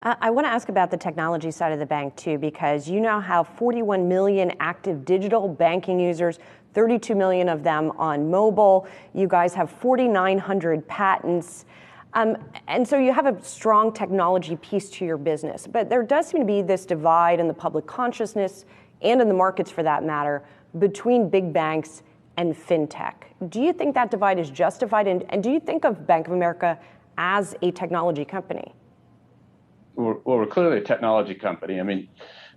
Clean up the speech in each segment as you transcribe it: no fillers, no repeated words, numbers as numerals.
I want to ask about the technology side of the bank too, because you now have 41 million active digital banking users, 32 million of them on mobile. You guys have 4,900 patents. And so you have a strong technology piece to your business. But there does seem to be this divide in the public consciousness and in the markets for that matter between big banks and fintech. Do you think that divide is justified? And do you think of Bank of America as a technology company? We're clearly a technology company. I mean,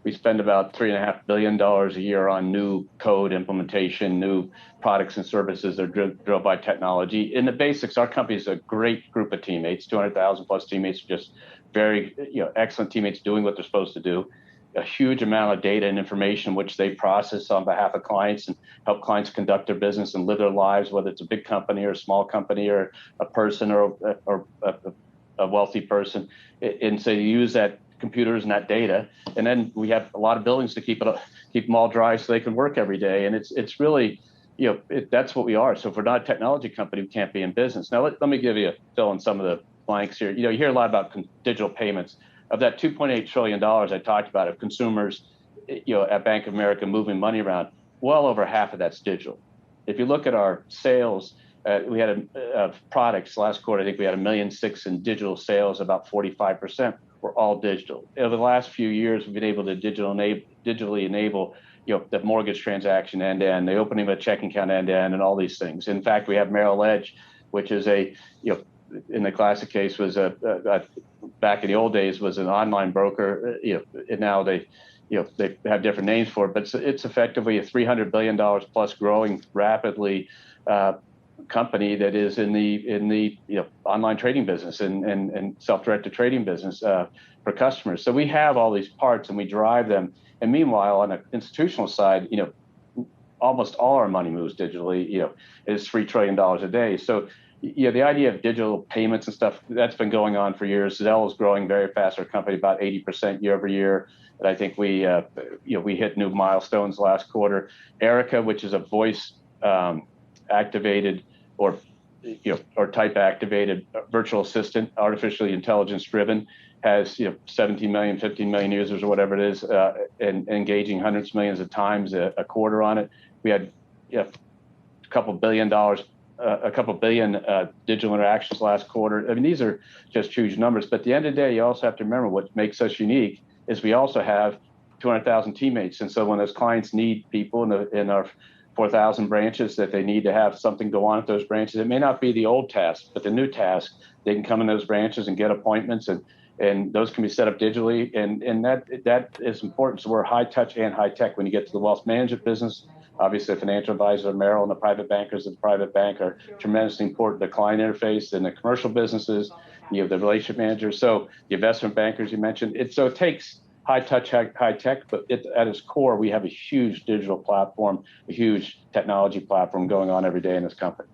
we spend about $3.5 billion a year on new code implementation, new products and services that are drilled by technology. In the basics, our company is a great group of teammates, 200,000 plus teammates, just very excellent teammates doing what they're supposed to do. A huge amount of data and information which they process on behalf of clients and help clients conduct their business and live their lives, whether it's a big company or a small company or a person or a wealthy person. And so you use that computers and that data, and then we have a lot of buildings to keep them all dry so they can work every day. And it's really, that's what we are. So if we're not a technology company, we can't be in business. Now let me fill in some of the blanks here. You hear a lot about digital payments. Of that $2.8 trillion I talked about of consumers, at Bank of America moving money around, well over half of that's digital. If you look at our sales, we had products last quarter. I think we had $1.6 million in digital sales. About 45% were all digital. Over the last few years, we've been able to digitally enable, the mortgage transaction end to end, the opening of a checking account end to end, and all these things. In fact, we have Merrill Edge, which is in the classic case was back in the old days was an online broker. And now they have different names for it, but it's effectively a $300 billion plus growing rapidly company that is in the online trading business and self-directed trading business for customers. So we have all these parts and we drive them. And meanwhile, on the institutional side, almost all our money moves digitally. Is $3 trillion a day. So the idea of digital payments and stuff, that's been going on for years. Zelle is growing very fast. Our company about 80% year over year. And I think we hit new milestones last quarter. Erica, which is a voice activated or type activated virtual assistant, artificially intelligence driven, has 17 million, 15 million users or whatever it is, and engaging hundreds of millions of times a quarter on it. We had a couple billion digital interactions last quarter. I mean, these are just huge numbers. But at the end of the day, you also have to remember what makes us unique is we also have 200,000 teammates. And so when those clients need people in our 4,000 branches that they need to have something go on at those branches, it may not be the old task, but the new task. They can come in those branches and get appointments, and those can be set up digitally. And that is important. So we're high touch and high tech. When you get to the wealth management business, obviously the financial advisor, Merrill, and the private bankers of the private bank are tremendously important. The client interface and the commercial businesses, the relationship managers. So the investment bankers you mentioned. It takes high touch, high tech, but at its core, we have a huge digital platform, a huge technology platform going on every day in this company.